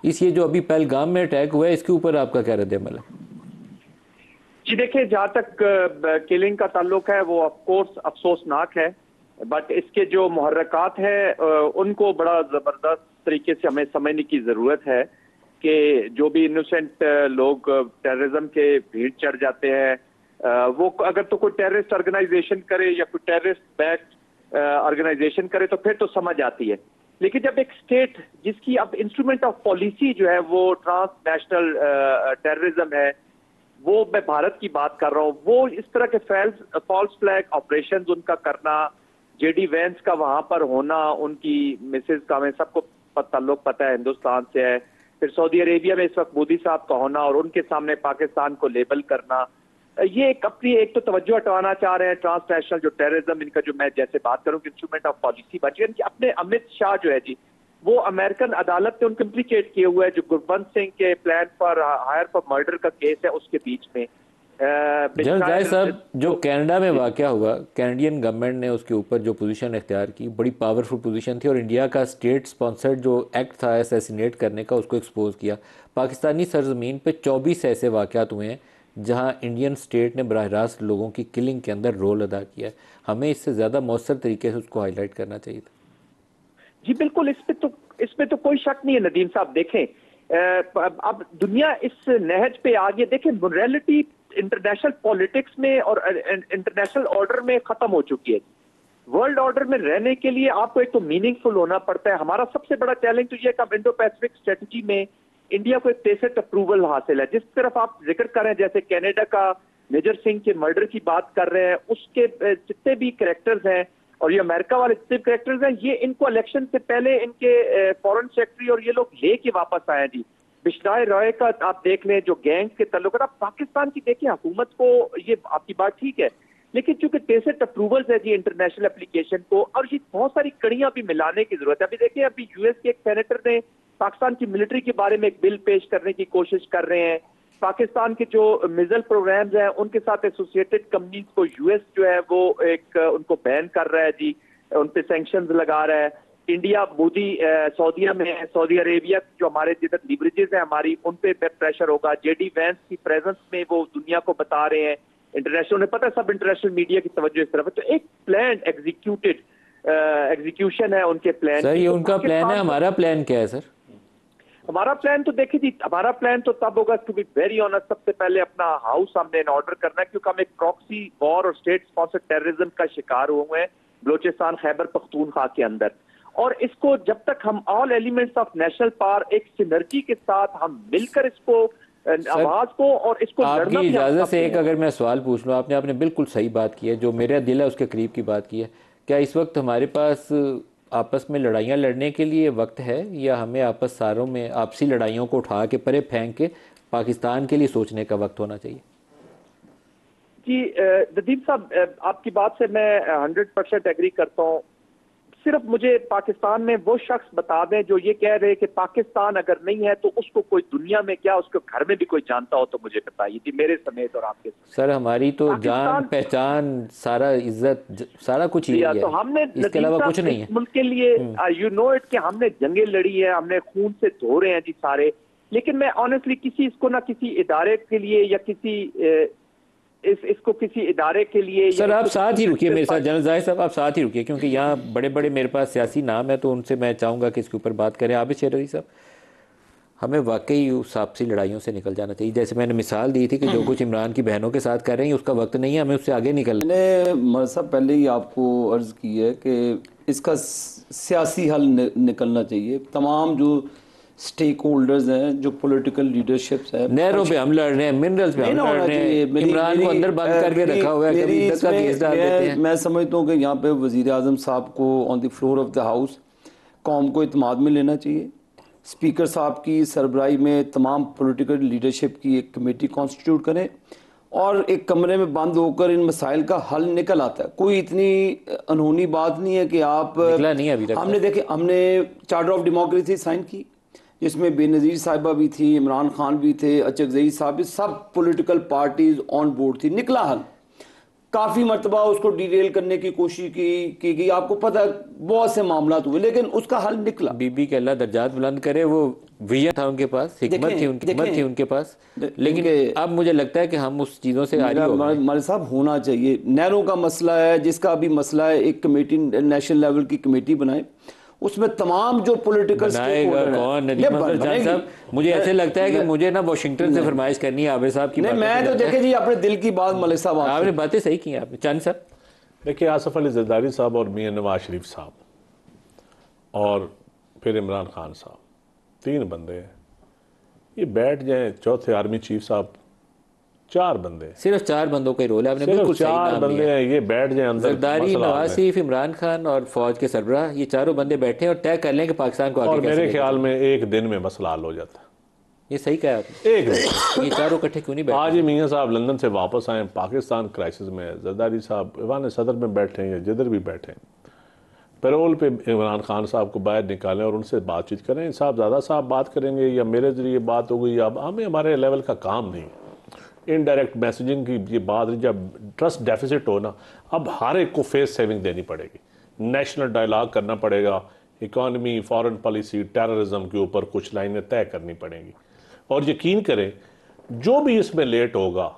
इस ये जो अभी पहलगाम में अटैक हुआ है, इसके ऊपर आपका क्या रद्द-ए-अमल है? जी देखिए, जहाँ तक किलिंग का ताल्लुक है वो ऑफ कोर्स अफसोसनाक है, बट इसके जो मुहर्रकात है उनको बड़ा ज़बरदस्त तरीके से हमें समझने की ज़रूरत है कि जो भी इनोसेंट लोग टेररिज्म के भीड़ चढ़ जाते हैं, वो अगर तो कोई टेररिस्ट ऑर्गेनाइजेशन करे या कोई टेररिस्ट बैक्ड ऑर्गेनाइजेशन करे तो फिर तो समझ आती है। लेकिन जब एक स्टेट जिसकी अब इंस्ट्रूमेंट ऑफ पॉलिसी जो है वो ट्रांसनेशनल टेररिज्म है, वो मैं भारत की बात कर रहा हूँ, वो इस तरह के फॉल्स फ्लैग ऑपरेशंस उनका करना, जेडी वैंस का वहां पर होना, उनकी मिसेज का हमें सबको ताल्लुक पता है हिंदुस्तान से है, फिर सऊदी अरेबिया में इस वक्त मोदी साहब का होना और उनके सामने पाकिस्तान को लेबल करना, ये एक तो तवज्जो हटवाना चाह रहे हैं ट्रांसनेशनल जो टेररिज्म, इनका जो मैं जैसे बात करूं कि इंस्ट्रूमेंट ऑफ पॉलिसी बची है, अपने अमित शाह जो है जी, वो अमेरिकन अदालत ने उनको इम्प्लीकेट किए हुए है, जो गुरबंत सिंह के plan for hire for murder का केस है उसके बीच में। जनरल जाहिद साहब, जो कनाडा में वाक़या हुआ, कैनेडियन गवर्नमेंट ने उसके ऊपर जो पोजीशन इख्तियार की, बड़ी पावरफुल पोजीशन थी, और इंडिया का स्टेट स्पॉन्सर्ड जो एक्ट था असैसिनेट करने का, उसको एक्सपोज किया। पाकिस्तानी सरजमीन पे 24 ऐसे वाक़यात हुए हैं जहां इंडियन स्टेट ने बराह रास्त लोगों की किलिंग के अंदर रोल अदा किया है। हमें इससे ज़्यादा मौसर तरीके से उसको हाईलाइट करना चाहिए था। जी बिल्कुल, इसमें तो कोई शक नहीं है नदीम साहब। देखें, अब दुनिया इस नहज पे आ गई। देखें, मोरालिटी इंटरनेशनल पॉलिटिक्स में और इंटरनेशनल ऑर्डर में खत्म हो चुकी है। वर्ल्ड ऑर्डर में रहने के लिए आपको एक तो मीनिंगफुल होना पड़ता है। हमारा सबसे बड़ा चैलेंज तो ये कि इंडो पैसिफिक स्ट्रेटजी में इंडिया को एक टेसिट अप्रूवल हासिल है। जिस तरफ आप जिक्र कर रहे हैं, जैसे कनाडा का मेजर सिंह के मर्डर की बात कर रहे हैं, उसके जितने भी कैरेक्टर्स हैं और ये अमेरिका वाले जितने कैरेक्टर्स हैं, ये इनको इलेक्शन से पहले इनके फॉरेन सेक्रेटरी और ये लोग लेके वापस आए जी। बिश्नोई रॉय का आप देख लें, जो गैंग के ताल्लुक, आप पाकिस्तान की देखिए हुकूमत को, ये आपकी बात ठीक है, लेकिन चूंकि टेसिट अप्रूवल्स है जी इंटरनेशनल एप्लीकेशन को, और ये बहुत सारी कड़ियां भी मिलाने की जरूरत है। अभी देखिए, अभी यूएस के एक सेनेटर ने पाकिस्तान की मिलिट्री के बारे में एक बिल पेश करने की कोशिश कर रहे हैं। पाकिस्तान के जो मिसाइल प्रोग्राम्स हैं उनके साथ एसोसिएटेड कंपनीज को यूएस जो है वो एक उनको बैन कर रहा है जी, उन पे सैंक्शंस लगा रहा है। इंडिया मोदी सऊदीया में है, सऊदी अरेबिया जो हमारे जिधर लीवरेजेस है हमारी, उन पे प्रेशर होगा। जेडी वैंस की प्रेजेंस में वो दुनिया को बता रहे हैं, इंटरनेशनल, उन्हें पता है, सब इंटरनेशनल मीडिया की तवज्जो इस तरफ है। तो एक प्लान एग्जीक्यूशन है उनके प्लान। सर, ये उनका प्लान है, हमारा प्लान क्या है सर? हमारा प्लान तो देखिए जी, हमारा प्लान तो तब होगा, टू बी वेरी ऑनेस्ट, सबसे पहले अपना हाउस हमने इन ऑर्डर करना है, क्योंकि हम एक प्रॉक्सी वॉर और स्टेट स्पॉन्सर्ड टेररिज्म का शिकार हुए हैं बलोचिस्तान खैबर पख्तूनख्वा के अंदर। और इसको जब तक हम all elements of national power एक सिनर्जी के साथ हम मिलकर इसको आवाज को और इसको आपकी इजाजत से एक अगर मैं सवाल पूछ लूँ, आपने बिल्कुल सही बात की है, जो मेरा दिल है उसके करीब की बात की है। क्या इस वक्त हमारे पास आपस में लड़ाइयाँ लड़ने के लिए वक्त है, या हमें आपस सारों में आपसी लड़ाइयों को उठा के परे फेंक के पाकिस्तान के लिए सोचने का वक्त होना चाहिए? जी नदीम साहब, आपकी बात से मैं 100% एग्री करता हूँ। सिर्फ मुझे पाकिस्तान में वो शख्स बता दें जो ये कह रहे कि पाकिस्तान अगर नहीं है तो उसको कोई दुनिया में क्या, उसको घर में भी कोई जानता हो तो मुझे बताइए जी, मेरे समेत और आपके समेत। सर, हमारी तो जान पहचान, सारा इज्जत, सारा कुछ ही है, तो हमने इसके अलावा कुछ नहीं है मुल्क के लिए। यू नो इट कि हमने जंगें लड़ी है, हमने खून से धो रहे हैं जी सारे। लेकिन मैं ऑनेस्टली किसी इसको ना किसी इदारे के लिए या किसी इसको किसी इदारे के लिए। सर आप साथ ही रुकिए मेरे साथ, जनरल जाहिद साहब आप साथ ही रुकिए, क्योंकि यहाँ बड़े बड़े मेरे पास सियासी नाम है, तो उनसे मैं चाहूँगा कि इसके ऊपर बात करें। आबिद शेर अली साहब, हमें वाकई उस आपसी लड़ाइयों से निकल जाना चाहिए। जैसे मैंने मिसाल दी थी कि जो कुछ इमरान की बहनों के साथ कर रहे हैं उसका वक्त नहीं है, हमें उससे आगे निकलना। मैंने मर साहब पहले ही आपको अर्ज़ की है कि इसका सियासी हल निकलना चाहिए। तमाम जो स्टेक होल्डर्स हैं, जो पॉलिटिकल लीडरशिप्स है, नहरों पे हम लड़ रहे हैं, मिनरल्स पे हम लड़ रहे हैं, इमरान को अंदर बंद करके रखा हुआ है, कभी इज्जत का केस डाल देते हैं। मैं समझता हूँ कि यहाँ पे वज़ीर आज़म साहब को on the floor of the house कौम को इत्मीनान में लेना चाहिए। स्पीकर साहब की सरबराही में तमाम पॉलिटिकल लीडरशिप की एक कमेटी कॉन्स्टिट्यूट करें और एक कमरे में बंद होकर इन मसाइल का हल निकल आता है। कोई इतनी अनहोनी बात नहीं है कि आप नहीं अभी तक। हमने चार्टर ऑफ डेमोक्रेसी साइन की, जिसमें बेनज़ीर साहिबा भी थी, इमरान खान भी थे, अचकज़ई साहब भी, सब पॉलिटिकल पार्टीज ऑन बोर्ड थी। निकला हल, काफ़ी मरतबा उसको डिटेल करने की कोशिश की गई, आपको पता है बहुत से मामला हुए, लेकिन उसका हल निकला। बीबी के अल्लाह दर्जात बुलंद करे, वो विजन था उनके पास, हिकमत थी, उनकी हिम्मत थी उनके पास, लेकिन अब मुझे लगता है कि हम उस चीज़ों से आरी हो गए। मौलवी साहब होना चाहिए, नहरों का मसला है जिसका भी मसला है, एक कमेटी नेशनल लेवल की कमेटी बनाए, उसमें तमाम जो पॉलिटिकल साहब, मुझे ऐसे लगता है कि मुझे ना वाशिंगटन से फरमाइश करनी है आबिद साहब की। नहीं, मैं तो देखे जी अपने दिल की बात मलिक साहब, आपने बातें सही की आपने। चंद साहब देखिए, आसिफ अली जरदारी साहब और मियां नवाज शरीफ साहब और फिर इमरान खान साहब, तीन बंदे हैं, ये बैठ जाए, चौथे आर्मी चीफ साहब, चार बंदे, सिर्फ चार बंदों का ही रोल है, आपने बिल्कुल चार बंदे हैं, ये बैठ जाए अंदर, जरदारी, नवाज शरीफ, इमरान खान और फौज के सरबराह, ये चारों बंदे बैठे और तय कर लें कि पाकिस्तान को आगे। और मेरे ख्याल में एक दिन में मसला हल हो जाता है। ये सही कहा आपने, एक दिन। ये चारों इकट्ठे क्यों नहीं बैठे? आज ही मियां साहब लंदन से वापस आए, पाकिस्तान क्राइसिस में, जरदारी साहब ईवान सदर में बैठे हैं या जिधर भी बैठे हैं, पैरोल पे इमरान खान साहब को बाहर निकालें और उनसे बातचीत करें। साहब ज़्यादा साहब बात करेंगे या मेरे ज़रिए बात हो गई, अब हमें हमारे लेवल का काम नहीं। इनडायरेक्ट मैसेजिंग की ये बात, जब ट्रस्ट डेफिसिट हो ना, अब हर एक को फेस सेविंग देनी पड़ेगी, नेशनल डायलॉग करना पड़ेगा, इकॉनमी, फॉरेन पॉलिसी, टेररिज्म के ऊपर कुछ लाइनें तय करनी पड़ेंगी। और यकीन करें जो भी इसमें लेट होगा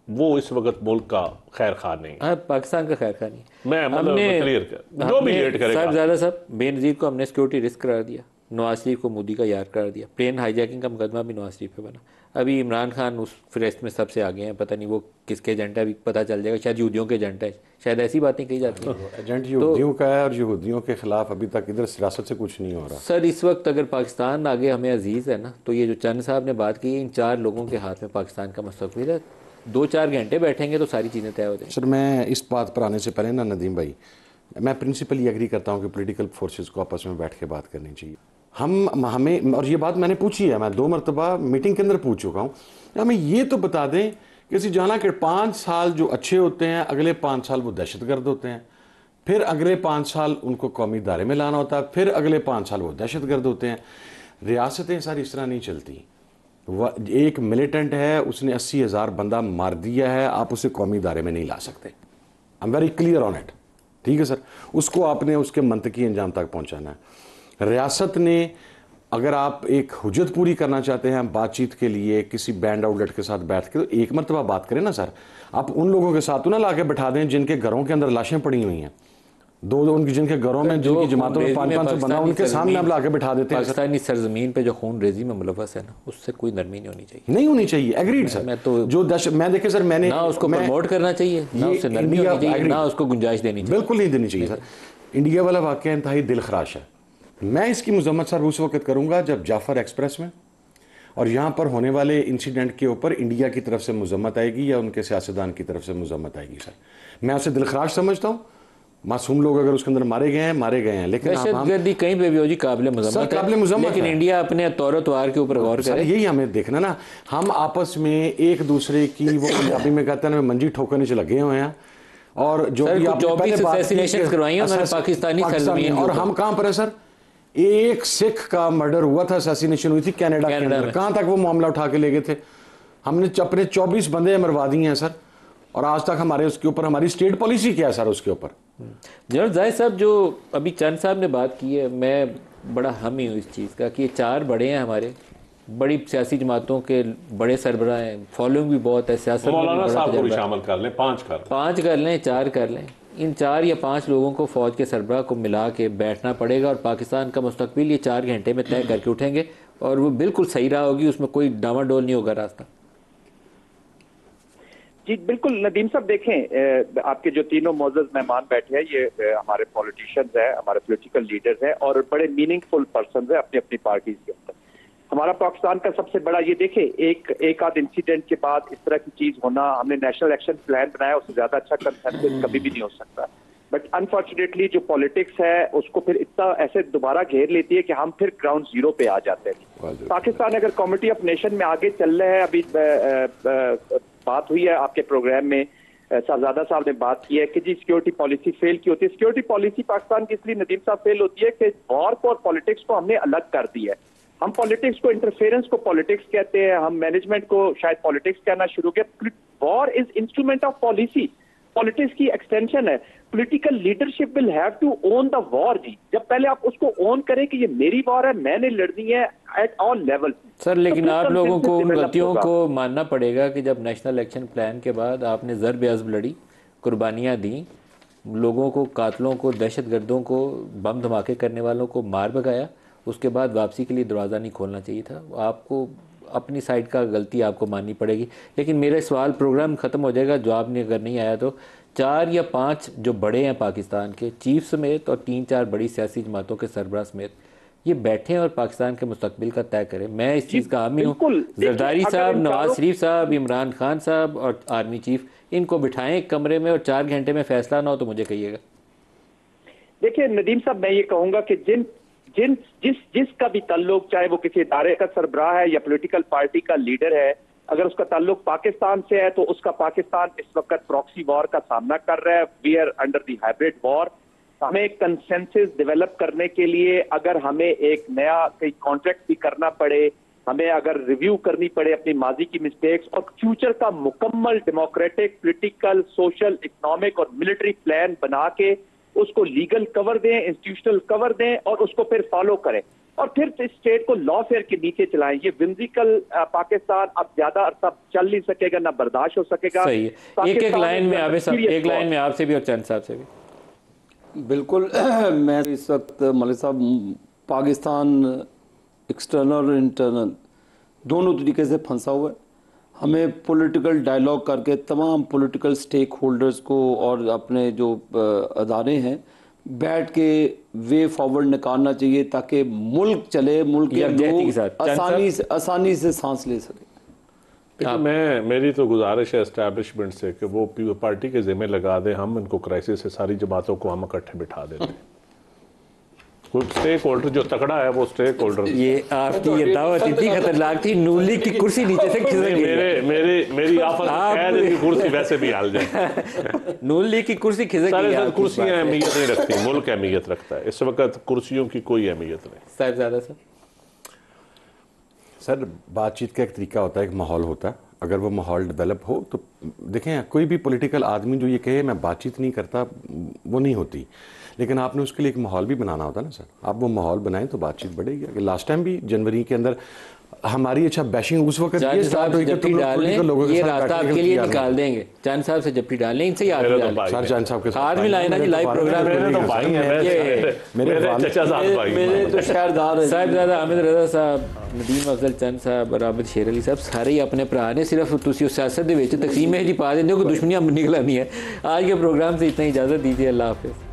वो इस वक्त मुल्क का खैर खा नहीं। हाँ, पाकिस्तान का खैर खा नहीं। मैं मतलब क्लियर कर, जो भी लेट करेगा। साहब ज़्यादा साहब बेनज़ीर को हमने सिक्योरिटी रिस्क करार दिया, नवाज शरीफ को मोदी का यार करार दिया, प्लेन हाईजैकिंग का मुकदमा भी नवाज शरीफ पे बना। अभी इमरान खान उस फेस्ट में सबसे आगे हैं, पता नहीं वो किसके एजेंट है, अभी पता चल जाएगा, शायद यहूदियों के एजेंट है, शायद ऐसी बातें कही जाती हैं। एजेंट यहूदियों का है और यहूदियों के खिलाफ अभी तक इधर सियासत से कुछ नहीं हो रहा। सर इस वक्त अगर पाकिस्तान आगे हमें अजीज़ है ना, तो ये जो चंद साहब ने बात की, इन 4 लोगों के हाथ में पाकिस्तान का मुस्तकबिल है। 2-4 घंटे बैठेंगे तो सारी चीज़ें तय हो जाएंगी। सर मैं इस बात पर आने से पहले ना नदीम भाई, मैं प्रिंसिपली एग्री करता हूँ कि पॉलिटिकल फोर्सेस को आपस में बैठ के बात करनी चाहिए। हमें, और ये बात मैंने पूछी है, मैं 2 मरतबा मीटिंग के अंदर पूछ चुका हूँ, हमें ये तो बता दें कि इसी जाना कि 5 साल जो अच्छे होते हैं, अगले 5 साल वो दहशतगर्द होते हैं, फिर अगले 5 साल उनको कौमी दायरे में लाना होता है, फिर अगले 5 साल वो दहशतगर्द होते हैं। रियासतें सारी इस तरह नहीं चलती। एक मिलिटेंट है, उसने 80,000 बंदा मार दिया है, आप उसे कौमी दायरे में नहीं ला सकते। I am very clear on it. ठीक है सर, उसको आपने उसके मंतकी अंजाम तक पहुंचाना है। रियासत ने, अगर आप एक हुज्जत पूरी करना चाहते हैं बातचीत के लिए किसी बैंड आउटलेट के साथ बैठ के, तो एक मरतबा बात करें ना सर। आप उन लोगों के साथ तो ना ला के बैठा दें जिनके घरों के अंदर लाशें पड़ी हुई हैं, उनकी जिनके घरों में, जिनकी जमातों में 500 बंदा, उनके सामने आप ला के बैठा देते हैं। पाकिस्तानी सरजमीन पे जो खून रेजी में मुलव्वस है ना, उससे कोई नरमी नहीं होनी चाहिए। नहीं होनी चाहिए, एग्रीड सर। मैं तो जो मैं देखे सर, मैंने ना उसको प्रमोट करना चाहिए, ना उससे नरमी होनी चाहिए, ना उसको गुंजाइश देनी चाहिए। बिल्कुल नहीं देनी चाहिए सर। इंडिया वाला वाकया इंतहाई दिल खराश है। मैं इसकी मजम्मत सर उस वक्त करूंगा जब जाफर एक्सप्रेस में और यहाँ पर होने वाले इंसिडेंट के ऊपर इंडिया की तरफ से मजम्मत आएगी या उनके सियासतदान की तरफ से मजम्मत आएगी। सर मैं उसे दिल खराश समझता हूँ। मासूम लोग अगर उसके अंदर मारे गए हैं, लेकिन दहशतगर्दी कहीं पे भी हो जी, काबिल मुज़म्मत है, लेकिन इंडिया अपने तौर तवार के ऊपर गौर करे। यही हमें देखना ना, हम आपस में एक दूसरे की, वो पंजाबी में कहते हैं, मंजी ठोकने से लगे हुए हैं। और जो भी आपने पहले असैसिनेशन करवाई है पाकिस्तानी सरजमीन, और हम कहां पर है सर? एक सिख का मर्डर हुआ था, असैसिनेशन हुई थी कनाडा के अंदर। कहां तक वो मामला उठा के ले गए थे? हमने अपने 24 बंदे मरवा दिए हैं सर, और आज तक हमारे उसके ऊपर, हमारी स्टेट पॉलिसी क्या है सर उसके ऊपर? जनरल जाहिद साहब, जो अभी चंद साहब ने बात की है, मैं बड़ा हामी हूँ इस चीज़ का कि ये 4 बड़े हैं, हमारे बड़ी सियासी जमातों के बड़े सरबराह हैं, फॉलोइंग भी बहुत है, सियासत मौलाना साहब को भी शामिल कर लें, 5 कर लें, 4 कर लें। इन 4 या 5 लोगों को फ़ौज के सरबराह को मिला के बैठना पड़ेगा और पाकिस्तान का मुस्तकबिल ये 4 घंटे में तय करके उठेंगे और वो बिल्कुल सही राह होगी, उसमें कोई डामाडोल नहीं होगा रास्ता। जी बिल्कुल नदीम साहब, देखें आपके जो तीनों मोअज़्ज़ज़ मेहमान बैठे हैं, ये हमारे पॉलिटिशियंस हैं, हमारे पॉलिटिकल लीडर्स हैं और बड़े मीनिंगफुल पर्सन हैं अपनी अपनी पार्टीज के अंदर। हमारा पाकिस्तान का सबसे बड़ा, ये देखें, एक आध इंसिडेंट के बाद इस तरह की चीज होना, हमने नेशनल एक्शन प्लान बनाया, उससे ज्यादा अच्छा कंसेंसस कभी भी नहीं हो सकता। बट अनफॉर्चुनेटली जो पॉलिटिक्स है उसको फिर इतना ऐसे दोबारा घेर लेती है कि हम फिर ग्राउंड जीरो पे आ जाते हैं। पाकिस्तान अगर कमिटी ऑफ नेशन में आगे चल रहा है, अभी बात हुई है आपके प्रोग्राम में, साहबजादा साहब ने बात की है कि जी सिक्योरिटी पॉलिसी फेल की होती है। सिक्योरिटी पॉलिसी पाकिस्तान की इसलिए नदीम साहब फेल होती है कि वॉर को और पॉलिटिक्स को हमने अलग कर दिया है। हम पॉलिटिक्स को, इंटरफेरेंस को पॉलिटिक्स कहते हैं, हम मैनेजमेंट को शायद पॉलिटिक्स कहना शुरू किया। War is instrument of policy, politics की एक्सटेंशन है। Political leadership will have to own the war. जी जब पहले आप उसको ओन करें कि ये मेरी वॉर है, मैंने लड़नी है एट ऑल लेवल। सर लेकिन आप लोगों को उन गलतियों को मानना पड़ेगा कि जब नेशनल एक्शन प्लान के बाद आपने ज़र बेअज़्ब लड़ी, कुर्बानियाँ दी, लोगों को, कातलों को, दहशतगर्दों को, बम धमाके करने वालों को मार भगाया, उसके बाद वापसी के लिए दरवाज़ा नहीं खोलना चाहिए था। आपको अपनी साइड का गलती आपको माननी पड़ेगी। लेकिन मेरा सवाल, प्रोग्राम ख़त्म हो जाएगा, जवाब नहीं अगर नहीं आया तो 4 या 5 जो बड़े हैं पाकिस्तान के, चीफ समेत और 3-4 बड़ी सियासी जमातों के सरबराह समेत, ये बैठें और पाकिस्तान के मुस्तकबिल का तय करें। मैं इस चीज़ का हामी हूँ। जरदारी साहब, नवाज शरीफ साहब, इमरान खान साहब और आर्मी चीफ, इनको बिठाएं एक कमरे में और 4 घंटे में फैसला ना हो तो मुझे कहिएगा। देखिए नदीम साहब, मैं ये कहूँगा कि जिसका भी ताल्लुक, चाहे वो किसी इदारे का सरबराह है या पॉलिटिकल पार्टी का लीडर है, अगर उसका ताल्लुक पाकिस्तान से है तो उसका पाकिस्तान इस वक्त प्रॉक्सी वॉर का सामना कर रहा है। We are under the hybrid war. हमें कंसेंसस डेवलप करने के लिए अगर हमें एक नया कोई कॉन्ट्रैक्ट भी करना पड़े, हमें अगर रिव्यू करनी पड़े अपनी माजी की मिस्टेक्स और फ्यूचर का मुकम्मल डेमोक्रेटिक, पॉलिटिकल, सोशल, इकोनॉमिक और मिलिट्री प्लान बना के उसको लीगल कवर दें, इंस्टीट्यूशनल कवर दें और उसको फिर फॉलो करें और फिर इस स्टेट को लॉ फेयर के नीचे चलाएं। ये विंजिकल पाकिस्तान अब ज्यादा अरसा चल नहीं सकेगा, ना बर्दाश्त हो सकेगा। सही है। एक लाइन में एक लाइन में आपसे भी और चंद साहब से भी। बिल्कुल मैं इस वक्त मलिक साहब, पाकिस्तान एक्सटर्नल और इंटरनल दोनों तरीके से फंसा हुआ है। हमें पॉलिटिकल डायलॉग करके तमाम पॉलिटिकल स्टेक होल्डर्स को और अपने जो अदारे हैं बैठ के वे फॉरवर्ड निकालना चाहिए ताकि मुल्क चले, मुल्क के लोग आसानी से सांस ले सके। मेरी तो गुजारिश है एस्टैब्लिशमेंट से कि वो पार्टी के जिम्मे लगा दें, हम इनको क्राइसिस से सारी जमातों को हम इकट्ठे बिठा देते हैं। स्टेक होल्डर जो तगड़ा है वो स्टेक होल्डर। ये आपकी ये दावत इतनी खतरनाक थी, नून लीग की कुर्सी नीचे से खिसक गई। मेरी आफत की कुर्सी वैसे भी हाल जाए। नून लीग की कुर्सी खिसक गई। सारे कुर्सियां अहमियत नहीं रखती, मुल्क अहमियत रखता है। इस वक्त कुर्सियों की कोई अहमियत नहीं। साहिबजादा सर, बातचीत का एक तरीका होता है, एक माहौल होता है। अगर वो माहौल डेवलप हो तो देखें, कोई भी पॉलिटिकल आदमी जो ये कहे मैं बातचीत नहीं करता, वो नहीं होती। लेकिन आपने उसके लिए एक माहौल भी बनाना होता है ना सर। आप वो माहौल बनाएं तो बातचीत बढ़ेगी। अगर लास्ट टाइम भी जनवरी के अंदर हमारी बैशिंग उस वक्त ये साहब से जप्टी डालने, ये रास्ता आपके लिए निकाल देंगे। चांद साहब से जप्टी डालने, इनसे याद सर चांद साहब के साथ आज मिलाए ना जी लाइव प्रोग्राम। मेरे तो शहरदार हैं साहिबजादा अहमद रजा साहब, नदीम अफजल चंद साहब और आबिद शेर अली साहब सारे ही अपने भरा ने। सिर्फ तुसी उस सियासत दे विच तकसीम है जी पा देंगे, कोई दुश्मनियां निकला नहीं है। आज के प्रोग्राम से इतना इजाजत दीजिए। अल्लाह हाफिज़।